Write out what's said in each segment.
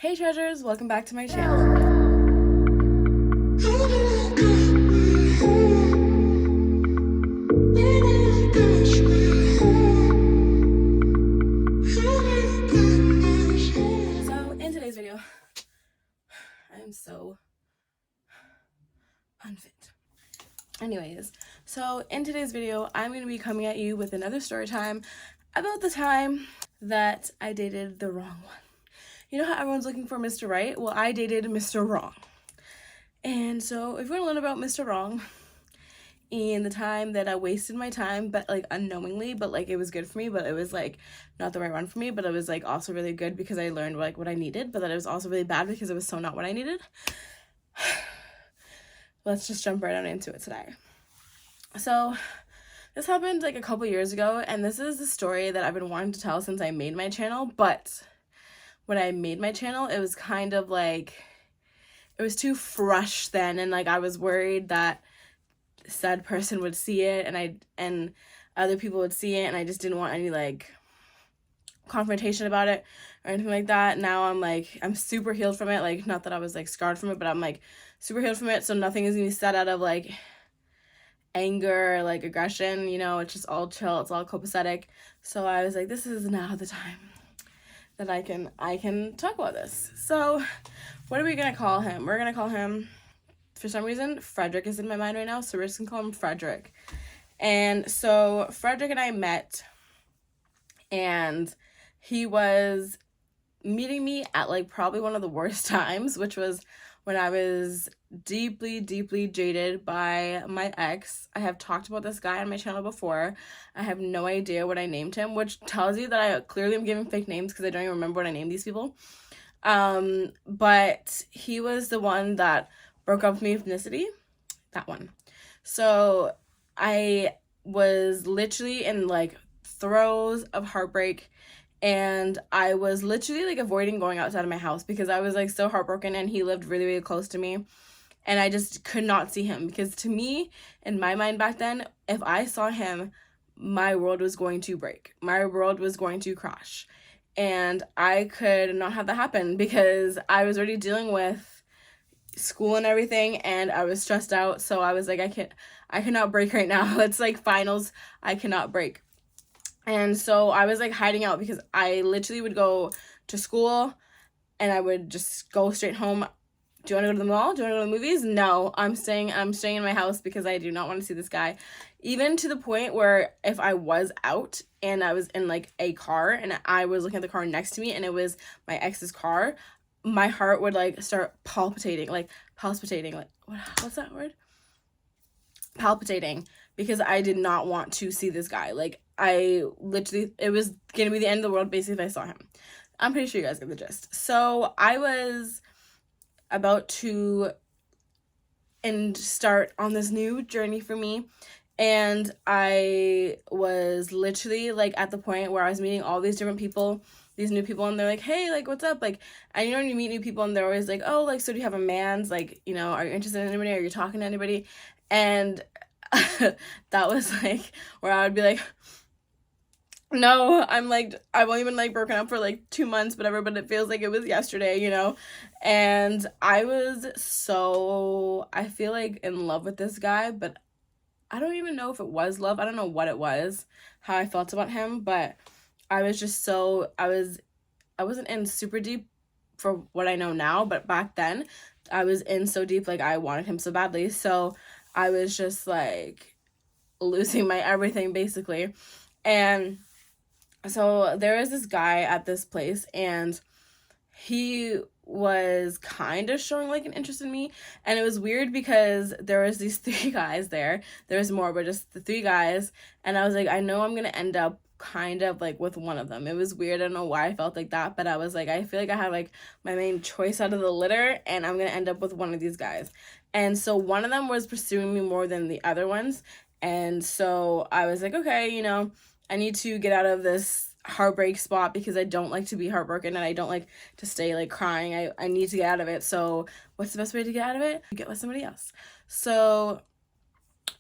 Hey treasures, welcome back to my channel. So in today's video, I am so unfit. Anyways, so in today's video, I'm going to be coming at you with another story time about the time that I dated the wrong one. You know how everyone's looking for Mr. Right? Well, I dated Mr. Wrong. And so if you want to learn about Mr. Wrong and the time that I wasted my time, but like unknowingly, but like it was good for me, but it was like not the right one for me, but it was like also really good because I learned like what I needed, but that it was also really bad because it was so not what I needed. Let's just jump right on into it today. So this happened like a couple years ago, and this is the story that I've been wanting to tell since I made my channel. But when I made my channel, it was kind of like it was too fresh then, and like I was worried that said person would see it and other people would see it, and I just didn't want any like confrontation about it or anything like that. Now I'm super healed from it. Like, not that I was like scarred from it, but I'm like super healed from it, so nothing is gonna be said out of like anger or like aggression, you know. It's just all chill, it's all copacetic. So I was like, this is now the time that I can talk about this. So what are we gonna call him? We're gonna call him, for some reason, Frederick is in my mind right now, so we're just gonna call him Frederick. And so Frederick and I met, and he was meeting me at like probably one of the worst times, which was when I was deeply jaded by my ex. I have talked about this guy on my channel before. I have no idea what I named him, which tells you that I clearly am giving fake names because I don't even remember what I named these people. But he was the one that broke up with me, ethnicity, that one. So I was literally in like throes of heartbreak, and I was literally like avoiding going outside of my house because I was like so heartbroken, and he lived really close to me, and I just could not see him because to me, in my mind back then, if I saw him, my world was going to break. My world was going to crash, and I could not have that happen because I was already dealing with school and everything, and I was stressed out. So I was like, I cannot break right now. It's like finals, I cannot break. And so I was like hiding out because I literally would go to school and I would just go straight home. Do you want to go to the mall? Do you want to go to the movies? No, I'm staying in my house because I do not want to see this guy. Even to the point where if I was out and I was in like a car and I was looking at the car next to me and it was my ex's car, my heart would like start palpitating, like what's that word? Palpitating, because I did not want to see this guy. Like, I literally, it was gonna be the end of the world basically if I saw him. I'm pretty sure you guys get the gist. So I was about to start on this new journey for me, and I was literally like at the point where I was meeting all these different people, these new people, and they're like, hey, like, what's up? Like, and you know when you meet new people and they're always like, oh, like, so do you have a man's, like, you know, are you interested in anybody, are you talking to anybody? And that was like where I would be like, no, I've only been like broken up for like 2 months, whatever, but it feels like it was yesterday, you know. And I was so, I feel like in love with this guy, but I don't even know if it was love. I don't know what it was, how I felt about him, but I was just so, I wasn't in super deep for what I know now, but back then I was in so deep, like I wanted him so badly. So I was just like losing my everything basically. And so there was this guy at this place, and he was kind of showing like an interest in me, and it was weird because there was these 3 guys there. There was more, but just the 3 guys, and I was like, I know I'm gonna end up kind of like with one of them. It was weird. I don't know why I felt like that, but I was like, I feel like I have like my main choice out of the litter, and I'm gonna end up with one of these guys. And so one of them was pursuing me more than the other ones, and so I was like, okay, you know, I need to get out of this heartbreak spot because I don't like to be heartbroken, and I don't like to stay like crying. I need to get out of it. So what's the best way to get out of it? Get with somebody else. So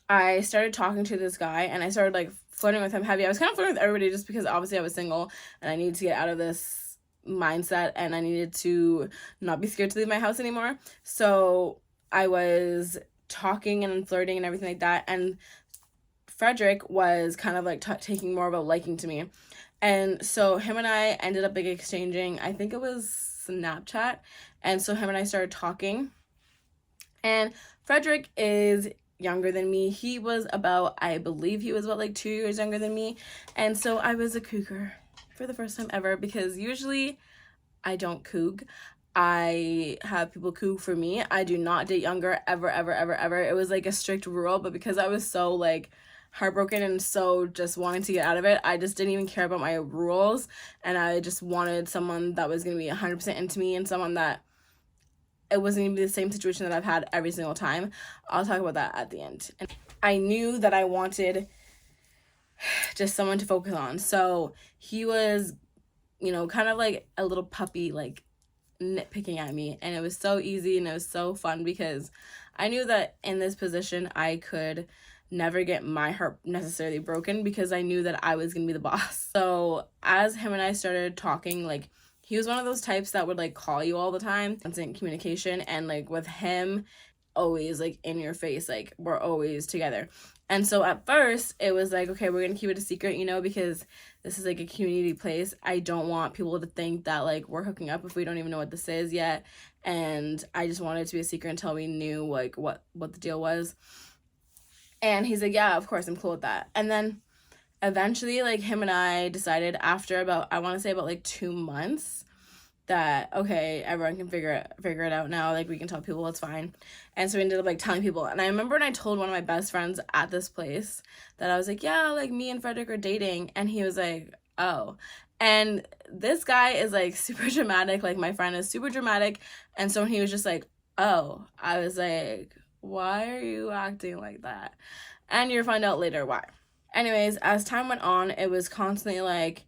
I started talking to this guy, and I started like flirting with him heavy. I was kind of flirting with everybody just because obviously I was single and I needed to get out of this mindset, and I needed to not be scared to leave my house anymore. So I was talking and flirting and everything like that, and Frederick was kind of like taking more of a liking to me. And so him and I ended up like exchanging, I think it was Snapchat. And so him and I started talking. And Frederick is younger than me. He was about, I believe he was about like 2 years younger than me. And so I was a cougar for the first time ever, because usually I don't coug. I have people coug for me. I do not date younger ever, ever, ever, ever. It was like a strict rule, but because I was so like heartbroken and so just wanting to get out of it, I just didn't even care about my rules, and I just wanted someone that was going to be 100% into me, and someone that it wasn't even the same situation that I've had every single time. I'll talk about that at the end. And I knew that I wanted just someone to focus on. So he was, you know, kind of like a little puppy, like nitpicking at me, and it was so easy and it was so fun, because I knew that in this position I could never get my heart necessarily broken, because I knew that I was gonna be the boss. So as him and I started talking, like, he was one of those types that would like call you all the time, constant communication, and like with him, always like in your face, like we're always together. And so at first it was like, okay, we're gonna keep it a secret, you know, because this is like a community place. I don't want people to think that like we're hooking up if we don't even know what this is yet. And I just wanted it to be a secret until we knew like what the deal was. And he's like, yeah, of course, I'm cool with that. And then eventually, like, him and I decided after about, I want to say about like 2 months, that okay, everyone can figure it out now, like we can tell people, it's fine. And so we ended up like telling people. And I remember when I told one of my best friends at this place that I was like, yeah, like me and Frederick are dating, and he was like, oh. And this guy is like super dramatic, like my friend is super dramatic, and so when he was just like, oh, I was like, why are you acting like that? And you'll find out later why. Anyways, as time went on, it was constantly like,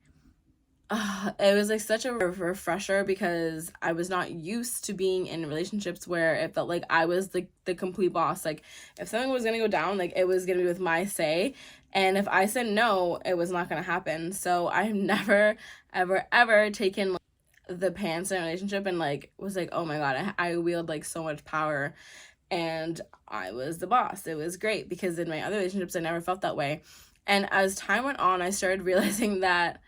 it was like such a refresher, because I was not used to being in relationships where it felt like I was the complete boss. Like if something was gonna go down, like it was gonna be with my say, and if I said no, it was not gonna happen. So I've never ever taken like, the pants in a relationship and like was like, oh my god, I wield like so much power and I was the boss. It was great, because in my other relationships I never felt that way. And as time went on, I started realizing that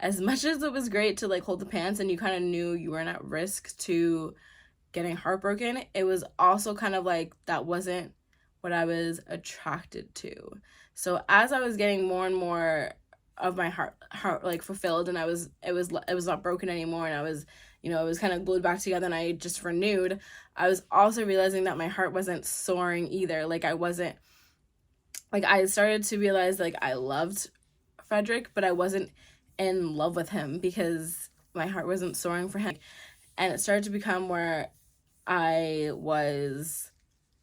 as much as it was great to like hold the pants and you kind of knew you weren't at risk to getting heartbroken, it was also kind of like that wasn't what I was attracted to. So as I was getting more and more of my heart like fulfilled, and it was not broken anymore, and I was, you know, it was kind of glued back together, and I just renewed, I was also realizing that my heart wasn't soaring either. Like I wasn't, like I started to realize like I loved Frederick, but I wasn't in love with him, because my heart wasn't soaring for him. And it started to become where I was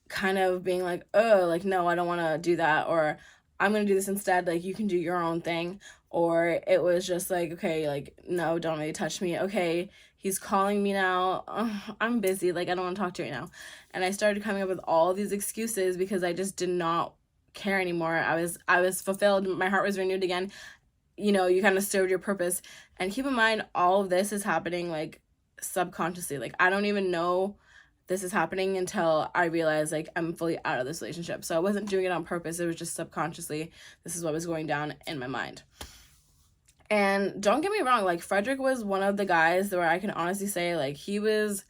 kind of being like, oh, like, no, I don't want to do that, or I'm going to do this instead, like, you can do your own thing. Or it was just like, okay, like, no, don't really touch me. Okay, he's calling me now. I'm busy, like, I don't want to talk to you right now. And I started coming up with all these excuses, because I just did not care anymore. I was fulfilled. My heart was renewed again. You know, you kind of served your purpose. And keep in mind, all of this is happening like subconsciously. Like I don't even know this is happening until I realize like I'm fully out of this relationship. So I wasn't doing it on purpose. It was just subconsciously, this is what was going down in my mind. And don't get me wrong, like Frederick was one of the guys where I can honestly say like he was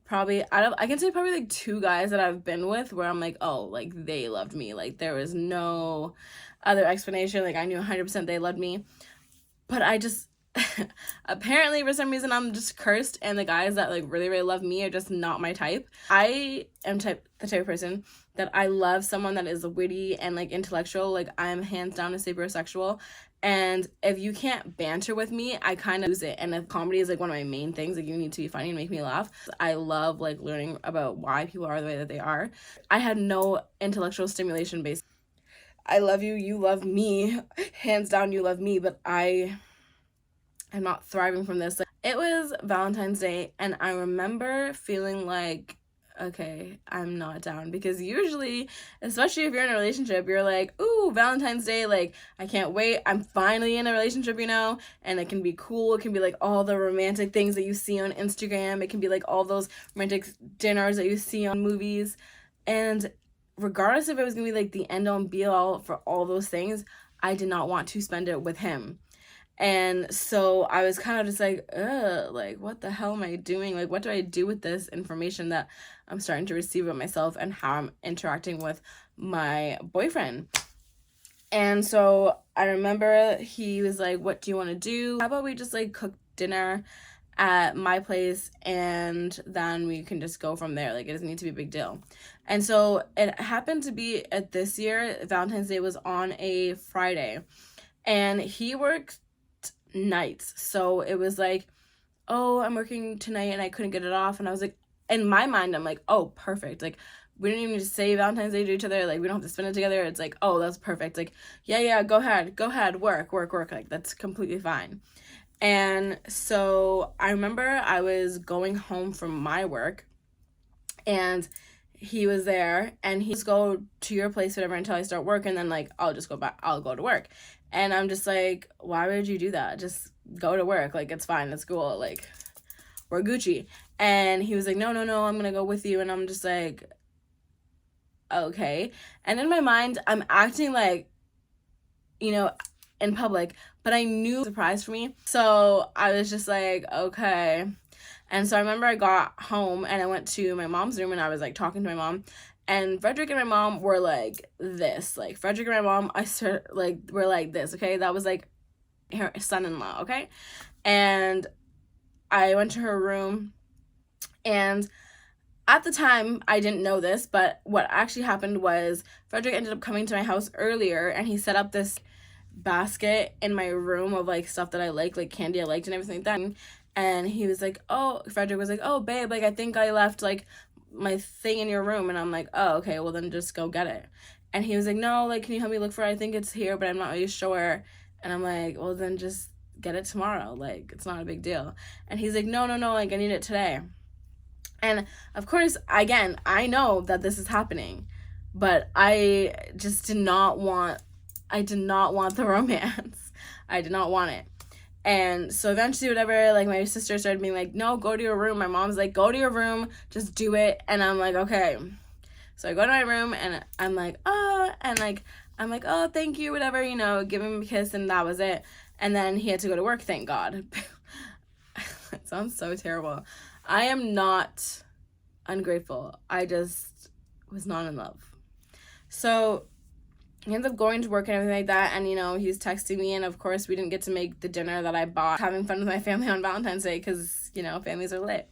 probably I can say probably like 2 guys that I've been with where I'm like, oh, like they loved me. Like there was no other explanation. Like I knew 100% they loved me. But I just apparently for some reason I'm just cursed, and the guys that like really love me are just not my type. I am the type of person that I love someone that is witty and like intellectual. Like I'm hands down a sapiosexual, and if you can't banter with me, I kind of lose it. And if comedy is like one of my main things, like you need to be funny and make me laugh. I love like learning about why people are the way that they are. I had no intellectual stimulation based. I love you, you love me, hands down you love me, but I'm not thriving from this. It was Valentine's Day, and I remember feeling like okay, I'm not down. Because usually, especially if you're in a relationship, you're like, ooh, Valentine's Day, like, I can't wait. I'm finally in a relationship, you know? And it can be cool. It can be like all the romantic things that you see on Instagram. It can be like all those romantic dinners that you see on movies. And regardless if it was gonna be like the end all and be all for all those things, I did not want to spend it with him. And so I was kind of just like, ugh, like, what the hell am I doing? Like, what do I do with this information that I'm starting to receive of myself and how I'm interacting with my boyfriend? And so I remember he was like, what do you want to do? How about we just like cook dinner at my place and then we can just go from there. Like, it doesn't need to be a big deal. And so it happened to be at this year, Valentine's Day was on a Friday. And he worked nights. So it was like, oh, I'm working tonight and I couldn't get it off. And I was like, in my mind, I'm like, oh, perfect. Like, we don't even just say Valentine's Day to each other. Like, we don't have to spend it together. It's like, oh, that's perfect. Like, yeah, go ahead, work. Like, that's completely fine. And so I remember I was going home from my work and he was there and he's go to your place, whatever, until I start work. And then like, I'll just go back, I'll go to work. And I'm just like, why would you do that? Just go to work. Like, it's fine. It's cool. Like, we're Gucci. And he was like, no, I'm going to go with you. And I'm just like, okay. And in my mind, I'm acting like, you know, in public, but I knew it was a surprise for me. So I was just like, okay. And so I remember I got home and I went to my mom's room and I was like talking to my mom. And Frederick and my mom were like this. Like, Frederick and my mom, were like this, okay? That was like her son-in-law, okay? And I went to her room and at the time, I didn't know this, but what actually happened was Frederick ended up coming to my house earlier and he set up this basket in my room of like stuff that I like candy I liked and everything like that. And he was like, oh, Frederick was like, oh, babe, like, I think I left like my thing in your room. And I'm like, oh, okay, well then just go get it. And he was like, no, like, can you help me look for it? I think it's here, but I'm not really sure. And I'm like, well then just get it tomorrow. Like, it's not a big deal. And he's like, no, like, I need it today. And of course, again, I know that this is happening, but I just did not want the romance. I did not want it. And so eventually, whatever, like, my sister started being like, no, go to your room. My mom's like, go to your room, just do it. And I'm like, okay. So I go to my room and I'm like, oh, and like, I'm like, oh, thank you, whatever, you know, give him a kiss, and that was it. And then he had to go to work, thank God. It sounds so terrible. I am not ungrateful. I just was not in love. So he ends up going to work and everything like that, and, you know, he's texting me, and of course we didn't get to make the dinner that I bought, having fun with my family on Valentine's Day, because, you know, families are lit.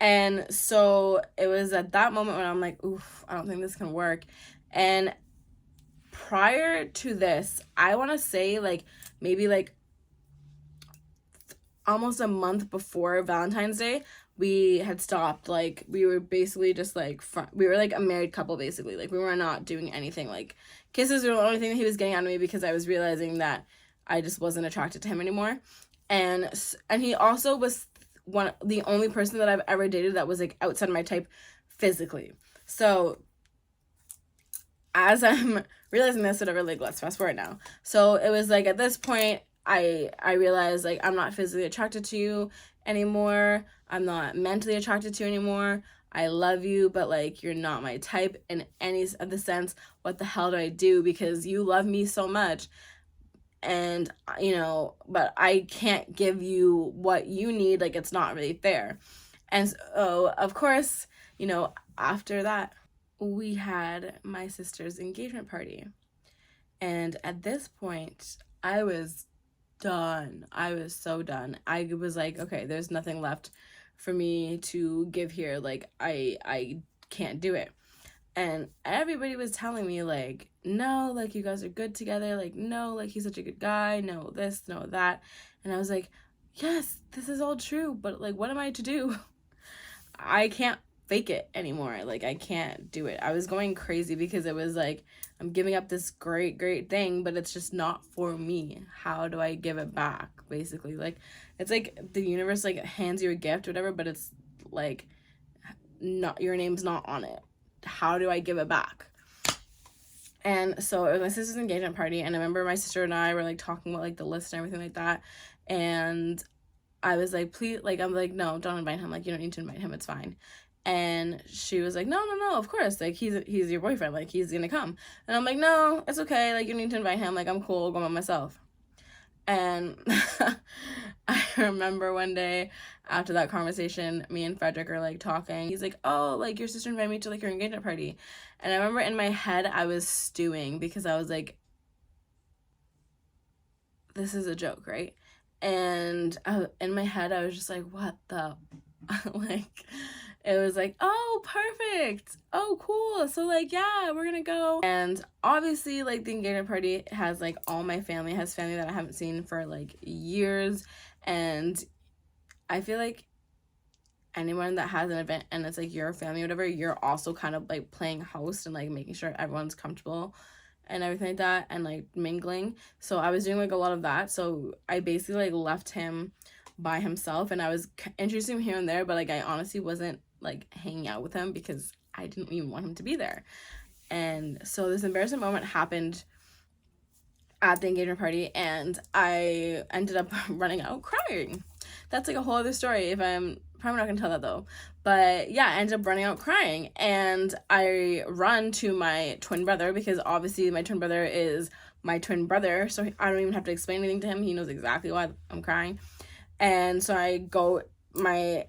And so it was at that moment when I'm like, oof, I don't think this can work. And prior to this, I want to say, like, maybe, like, almost a month before Valentine's Day, we had stopped. Like, we were basically just like we were like a married couple, basically. Like, we were not doing anything. Like, kisses were the only thing that he was getting out of me, because I was realizing that I just wasn't attracted to him anymore. And he also was the only person that I've ever dated that was like outside my type physically. So as I'm realizing this, whatever, like, let's fast forward now. So it was like, at this point, I realized, like, I'm not physically attracted to you anymore. I'm not mentally attracted to you anymore. I love you, but, like, you're not my type in any of the sense. What the hell do I do? Because you love me so much, and, you know, but I can't give you what you need. Like, it's not really fair. And so, of course, you know, after that, we had my sister's engagement party. And at this point, I was done. I was so done. I was like, okay, there's nothing left for me to give here. Like, I can't do it. And everybody was telling me, like, no, like, you guys are good together. Like, no, like, he's such a good guy. No, this, no, that. And I was like, yes, this is all true. But, like, what am I to do? I can't fake it anymore. Like, I can't do it. I was going crazy because it was like, I'm giving up this great thing, but it's just not for me. How do I give it back, basically? Like, it's like the universe, like, hands you a gift or whatever, but it's like, your name's not on it. How do I give it back? And so it was my sister's engagement party, and I remember my sister and I were like talking about like the list and everything like that, and I was like, please, like, I'm like, no, don't invite him, like, you don't need to invite him, it's fine. And she was like, no, of course, like, he's your boyfriend, like, he's gonna come. And I'm like, no, it's okay, like, you don't need to invite him, like, I'm cool, I'll go by myself. And I remember one day after that conversation, me and Frederick are like talking. He's like, oh, like, your sister invited me to like your engagement party. And I remember in my head I was stewing, because I was like, this is a joke, right? And in my head I was just like, what the like, it was like, oh, perfect, oh, cool, so like, yeah, we're gonna go. And obviously, like, the engagement party has like all my family, has family that I haven't seen for like years, and I feel like anyone that has an event and it's like your family or whatever, you're also kind of like playing host and like making sure everyone's comfortable and everything like that, and like mingling. So I was doing like a lot of that, so I basically like left him by himself, and I was introducing him here and there, but like I honestly wasn't like hanging out with him because I didn't even want him to be there. And so this embarrassing moment happened at the engagement party, and I ended up running out crying. That's like a whole other story. If I'm probably not gonna tell that though, but yeah, I ended up running out crying, and I run to my twin brother, because obviously my twin brother is my twin brother, so I don't even have to explain anything to him. He knows exactly why I'm crying. And so I go, my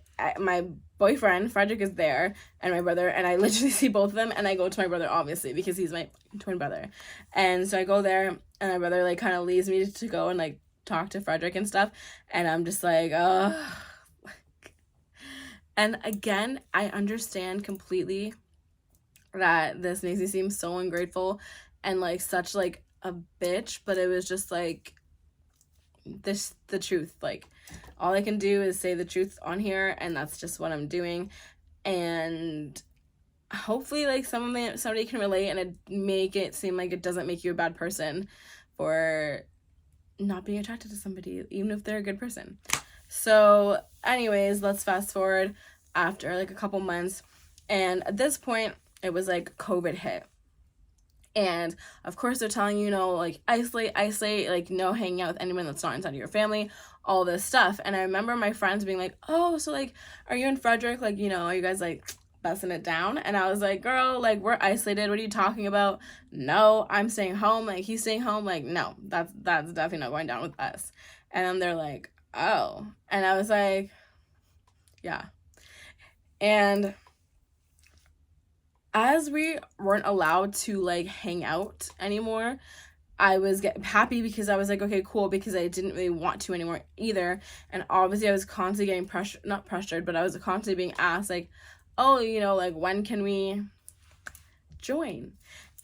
boyfriend Frederick is there, and my brother, and I literally see both of them, and I go to my brother, obviously, because he's my twin brother. And so I go there, and my brother like kind of leaves me to go and like talk to Frederick and stuff, and I'm just like, oh. And again, I understand completely that this makes me seem so ungrateful and like such like a bitch, but it was just like the truth. Like, all I can do is say the truth on here, and that's just what I'm doing. And hopefully like somebody can relate, and it make it seem like it doesn't make you a bad person for not being attracted to somebody, even if they're a good person. So anyways, let's fast forward after like a couple months, and at this point it was like COVID hit, and of course they're telling you, like, isolate, like, no hanging out with anyone that's not inside of your family, all this stuff. And I remember my friends being like, oh, so like, are you and Frederick, like, are you guys like busting it down? And I was like, girl, like, we're isolated, what are you talking about? No, I'm staying home, like, he's staying home, like, no, that's definitely not going down with us. And then they're like, oh. And I was like, yeah. And as we weren't allowed to like hang out anymore, I was happy, because I was like, okay, cool, because I didn't really want to anymore either. And obviously I was constantly getting not pressured, but I was constantly being asked like, oh, like, when can we join?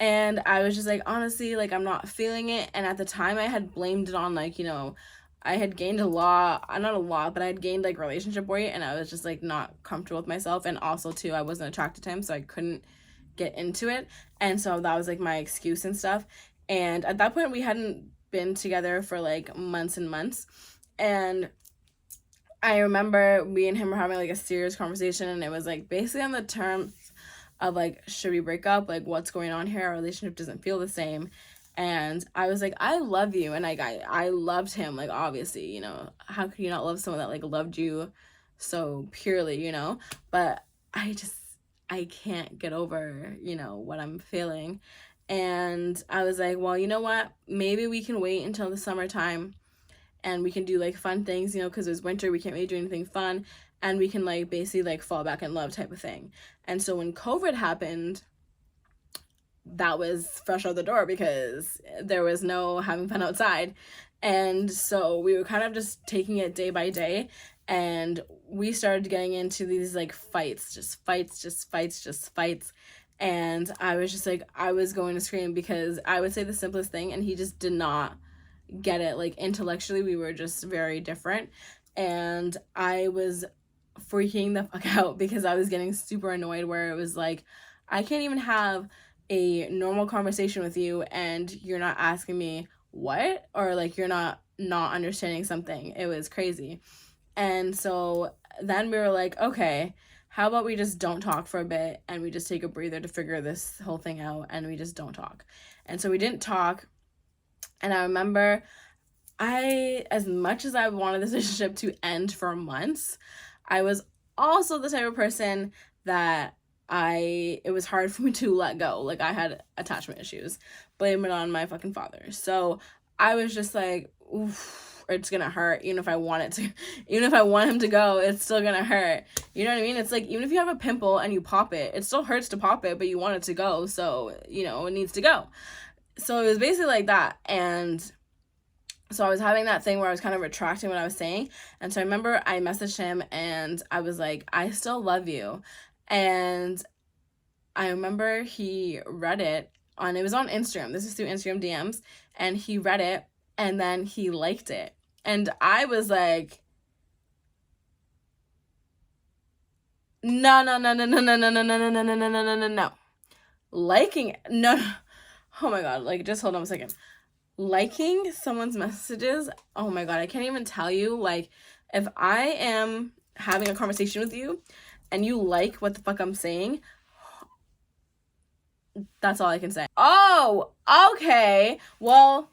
And I was just like, honestly, like, I'm not feeling it. And at the time I had blamed it on like, I had gained not a lot, but I had gained like relationship weight, and I was just like not comfortable with myself. And also too, I wasn't attracted to him, so I couldn't get into it. And so that was like my excuse and stuff. And at that point we hadn't been together for like months and months. And I remember me and him were having like a serious conversation, and it was like basically on the terms of like, should we break up? Like, what's going on here? Our relationship doesn't feel the same. And I was like, I love you. And like, I loved him, like, obviously, how could you not love someone that like loved you so purely, but I can't get over, what I'm feeling. And I was like, well, you know what, maybe we can wait until the summertime, and we can do like fun things, because it's winter, we can't really do anything fun, and we can like basically like fall back in love type of thing. And so when COVID happened, that was fresh out the door, because there was no having fun outside. And so we were kind of just taking it day by day, and we started getting into these like fights. And I was just like, I was going to scream, because I would say the simplest thing and he just did not get it. Like, intellectually we were just very different, and I was freaking the fuck out, because I was getting super annoyed, where it was like, I can't even have a normal conversation with you and you're not asking me what, or like you're not understanding something. It was crazy. And so then we were like, okay, how about we just don't talk for a bit and we just take a breather to figure this whole thing out, and we just don't talk. And so we didn't talk. And I remember, as much as I wanted this relationship to end for months, I was also the type of person that it was hard for me to let go. Like, I had attachment issues. Blame it on my fucking father. So I was just like, oof, it's gonna hurt. Even if I want it to, even if I want him to go, it's still gonna hurt. You know what I mean? It's like, even if you have a pimple and you pop it, it still hurts to pop it, but you want it to go. So, you know, it needs to go. So it was basically like that. And so I was having that thing where I was kind of retracting what I was saying. And so I remember I messaged him and I was like, I still love you. And I remember he read it it was on Instagram. This is through Instagram DMs. And he read it and then he liked it. And I was like, no. Liking it. No. Oh my God. Like, just hold on a second. Liking someone's messages, oh my God, I can't even tell you. Like, if I am having a conversation with you and you like what the fuck I'm saying, that's all I can say. Oh, okay, well,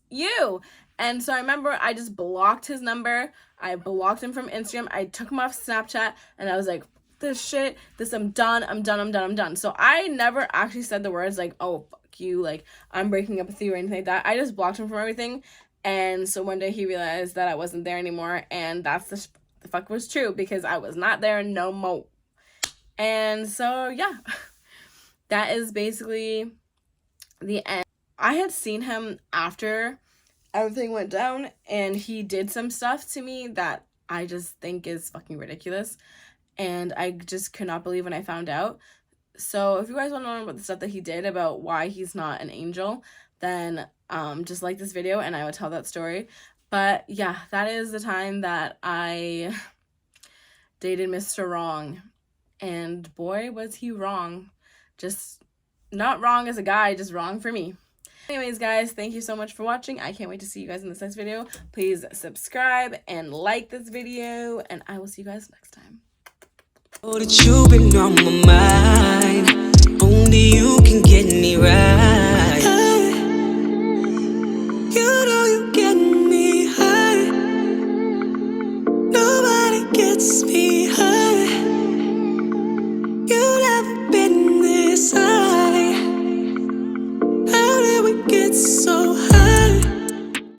you. And so I remember I just blocked his number. I blocked him from Instagram. I took him off Snapchat, and I was like, I'm done. So I never actually said the words like, oh, fuck you, like, I'm breaking up with you or anything like that. I just blocked him from everything. And so one day he realized that I wasn't there anymore, and that's the fuck was true, because I was not there no more. And so, yeah, that is basically the end. I had seen him after everything went down, and he did some stuff to me that I just think is fucking ridiculous. And I just could not believe when I found out. So if you guys want to know about the stuff that he did, about why he's not an angel, then just like this video and I will tell that story. But yeah, that is the time that I dated Mr. Wrong. And boy, was he wrong. Just not wrong as a guy, just wrong for me. Anyways, guys, thank you so much for watching. I can't wait to see you guys in this next video. Please subscribe and like this video, and I will see you guys next time. Oh, that you've been on my mind. Only you